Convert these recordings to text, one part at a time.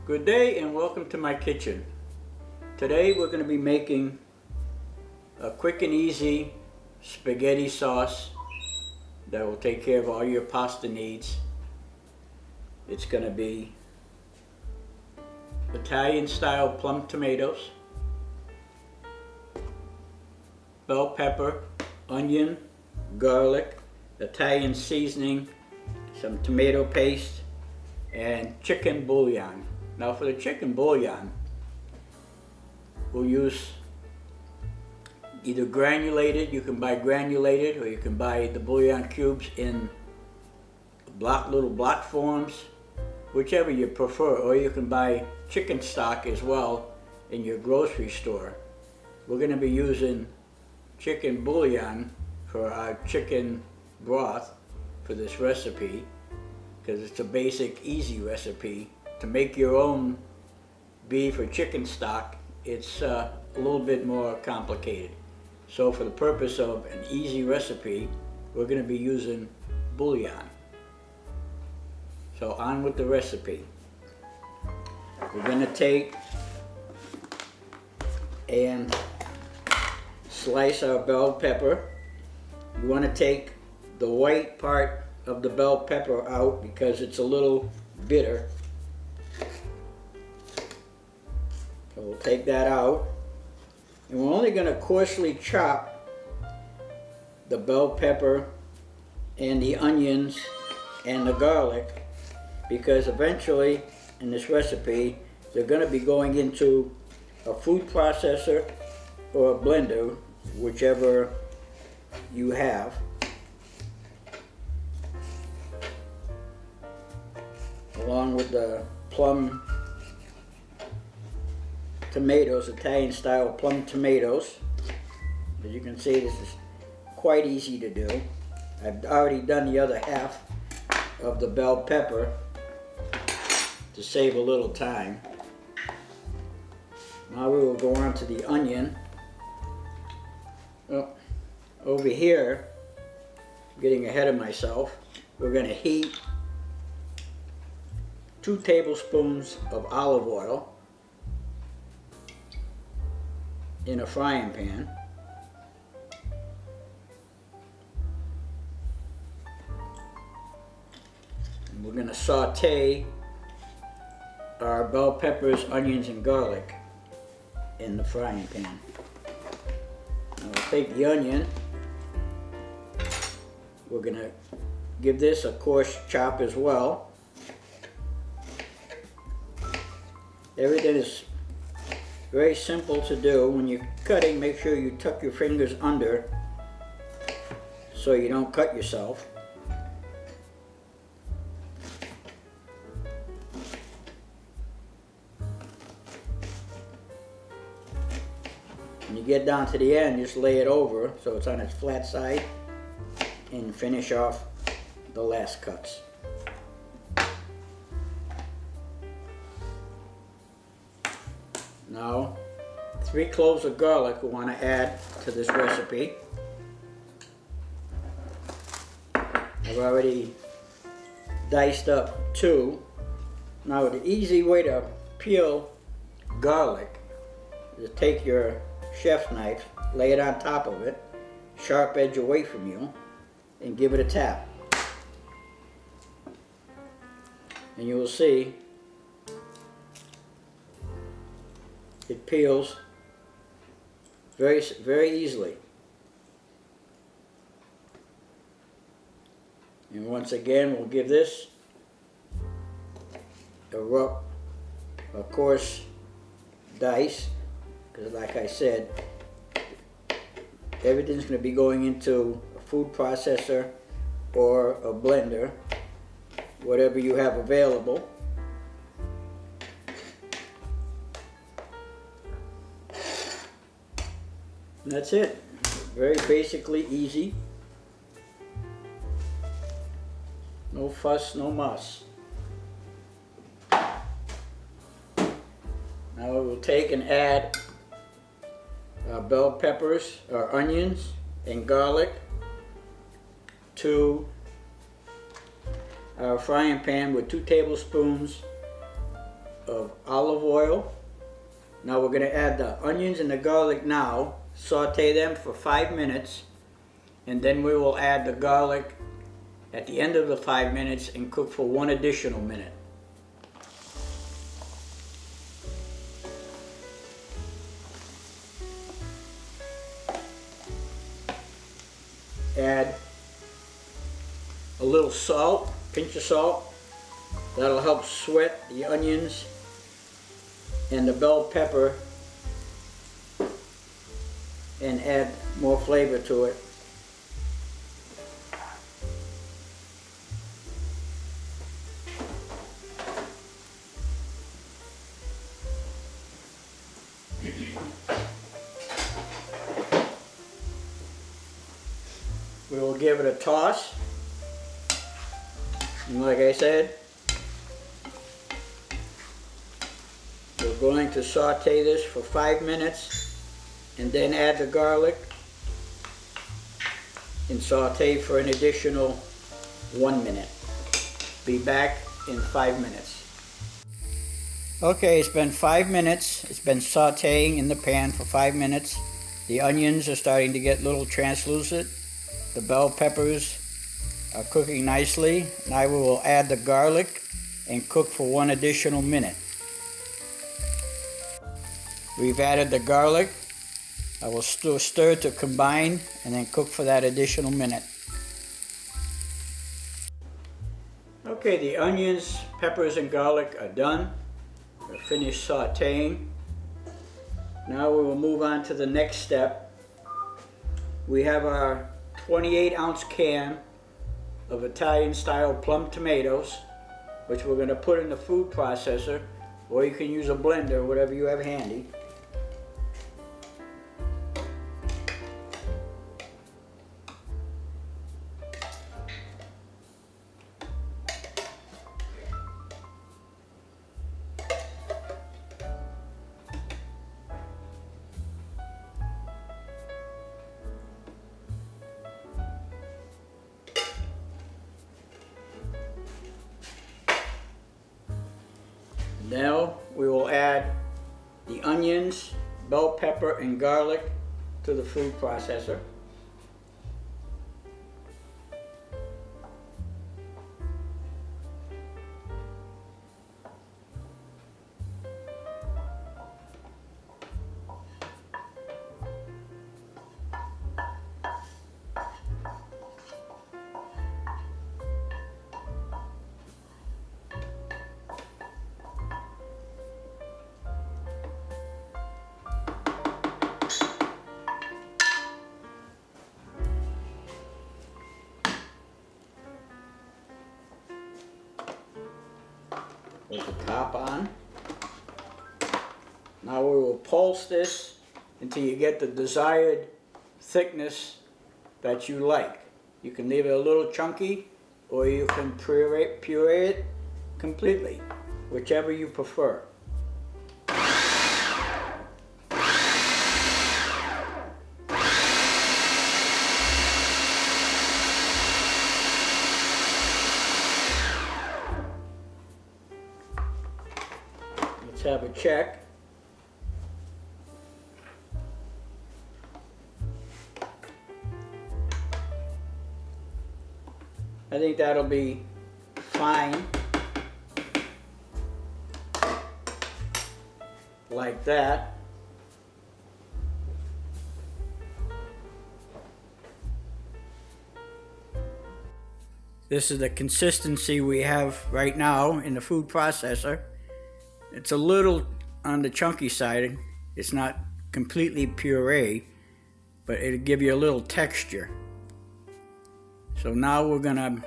Good day and welcome to my kitchen. Today we're going to be making a quick and easy spaghetti sauce that will take care of all your pasta needs. It's going to be Italian style plum tomatoes, bell pepper, onion, garlic, Italian seasoning, some tomato paste, and chicken bouillon. Now for the chicken bouillon, we'll use either granulated, you can buy granulated, or you can buy the bouillon cubes in little block forms, whichever you prefer, or you can buy chicken stock as well in your grocery store. We're going to be using chicken bouillon for our chicken broth for this recipe, because it's a basic, easy recipe. To make your own beef or chicken stock, it's a little bit more complicated. So for the purpose of an easy recipe, we're going to be using bouillon. So on with the recipe. We're going to take and slice our bell pepper. You want to take the white part of the bell pepper out because it's a little bitter. So we'll take that out, and we're only going to coarsely chop the bell pepper and the onions and the garlic, because eventually in this recipe they're going to be going into a food processor or a blender, whichever you have. Along with the plum tomatoes, Italian style plum tomatoes. As you can see, this is quite easy to do. I've already done the other half of the bell pepper to save a little time. Now we will go on to the onion. Well, over here, getting ahead of myself, we're going to heat 2 tablespoons of olive oil in a frying pan. And we're going to saute our bell peppers, onions, and garlic in the frying pan. Now we'll take the onion. We're going to give this a coarse chop as well. Everything is very simple to do. When you're cutting, make sure you tuck your fingers under so you don't cut yourself. When you get down to the end, just lay it over so it's on its flat side and finish off the last cuts. Now, 3 cloves of garlic we want to add to this recipe. I've already diced up 2. Now, the easy way to peel garlic is to take your chef's knife, lay it on top of it, sharp edge away from you, and give it a tap. And you will see it peels very, very easily. And once again, we'll give this a coarse dice, because like I said, everything's going to be going into a food processor or a blender, whatever you have available. And that's it. Very basically easy. No fuss, no muss. Now we'll take and add bell peppers or onions and garlic to our frying pan with 2 tablespoons of olive oil. Now we're going to add the onions and the garlic now, saute them for 5 minutes, and then we will add the garlic at the end of the 5 minutes and cook for 1 additional minute. Add a little salt, pinch of salt. That'll help sweat the onions and the bell pepper and add more flavor to it. We will give it a toss, and like I said, we're going to saute this for 5 minutes and then add the garlic and saute for an additional 1 minute. Be back in 5 minutes. Okay, it's been 5 minutes. It's been sauteing in the pan for 5 minutes. The onions are starting to get a little translucent. The bell peppers are cooking nicely. Now we will add the garlic and cook for 1 additional minute. We've added the garlic. I will stir to combine and then cook for that additional minute. Okay, the onions, peppers, and garlic are done. We're finished sauteing. Now we will move on to the next step. We have our 28-ounce can of Italian-style plum tomatoes, which we're going to put in the food processor, or you can use a blender, whatever you have handy. Now we will add the onions, bell pepper, and garlic to the food processor. Put the top on. Now we will pulse this until you get the desired thickness that you like. You can leave it a little chunky, or you can puree it completely, whichever you prefer. Let's have a check. I think that'll be fine, like that. This is the consistency we have right now in the food processor. It's a little on the chunky side. It's not completely puree, but it'll give you a little texture. So now we're gonna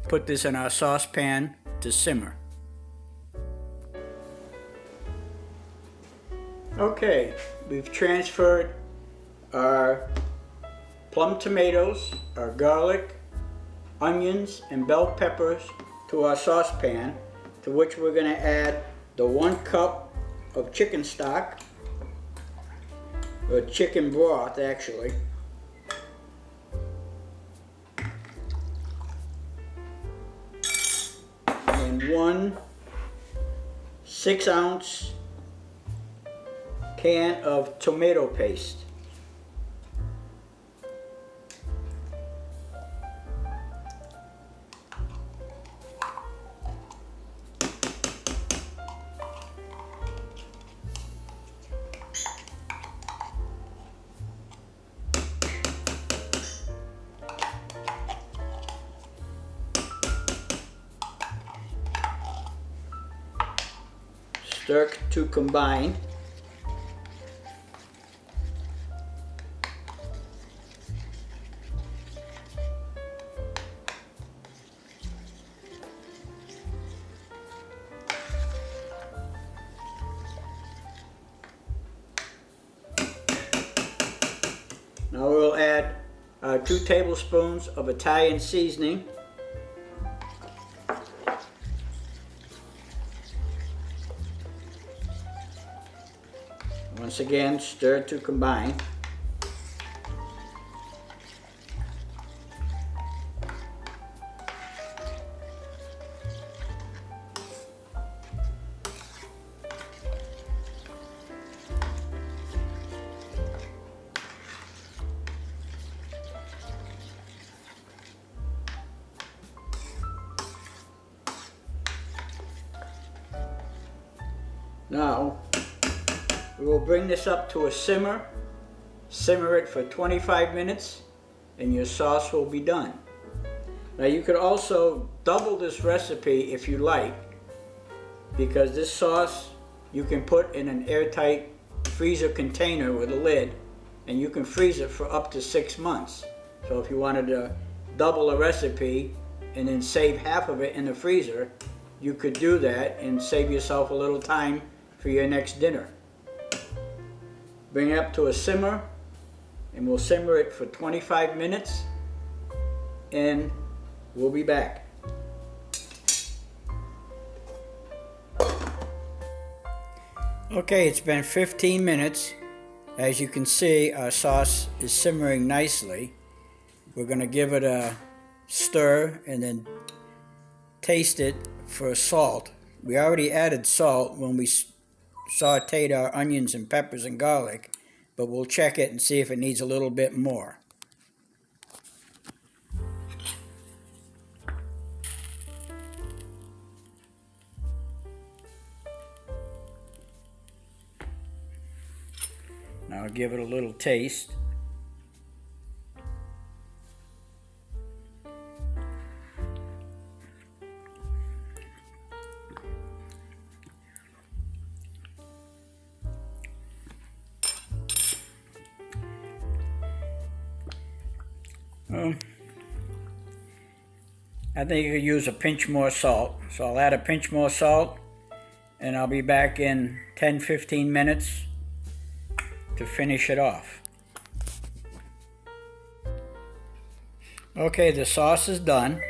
put this in our saucepan to simmer. Okay, we've transferred our plum tomatoes, our garlic, onions, and bell peppers to our saucepan, to which we're gonna add the 1 cup of chicken stock, or chicken broth actually. And 1 6-ounce can of tomato paste. Stir to combine. Now we'll add 2 tablespoons of Italian seasoning. Once again, stir to combine. Now, we will bring this up to a simmer it for 25 minutes, and your sauce will be done. Now you could also double this recipe if you like, because this sauce you can put in an airtight freezer container with a lid, and you can freeze it for up to 6 months. So if you wanted to double a recipe and then save half of it in the freezer, you could do that and save yourself a little time for your next dinner. Bring it up to a simmer, and we'll simmer it for 25 minutes, and we'll be back. Okay, it's been 15 minutes. As you can see, our sauce is simmering nicely. We're going to give it a stir and then taste it for salt. We already added salt when we sauteed our onions and peppers and garlic, but we'll check it and see if it needs a little bit more. Now I'll give it a little taste. I think you could use a pinch more salt, so I'll add a pinch more salt, and I'll be back in 10-15 minutes to finish it off. Okay, the sauce is done.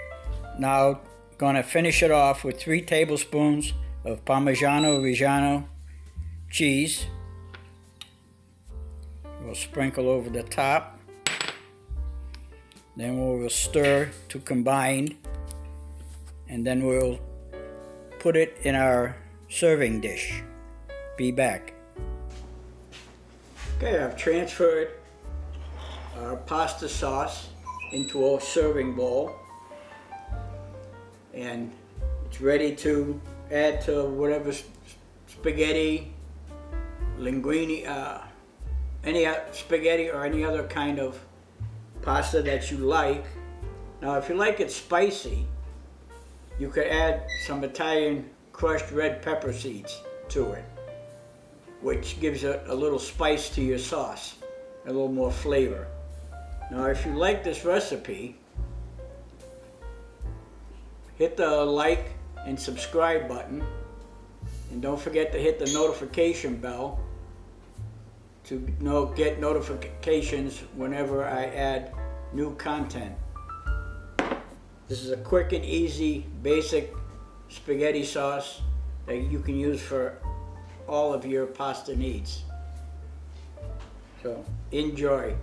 Now gonna finish it off with 3 tablespoons of Parmesan cheese. We'll sprinkle over the top. Then we'll stir to combine, and then we'll put it in our serving dish. Be back. Okay, I've transferred our pasta sauce into a serving bowl, and it's ready to add to whatever spaghetti, linguine, any spaghetti or any other kind of pasta that you like. Now if you like it spicy, you could add some Italian crushed red pepper seeds to it, which gives a little spice to your sauce, a little more flavor. Now if you like this recipe, hit the like and subscribe button, and don't forget to hit the notification bell to get notifications whenever I add new content. This is a quick and easy, basic spaghetti sauce that you can use for all of your pasta needs. So enjoy.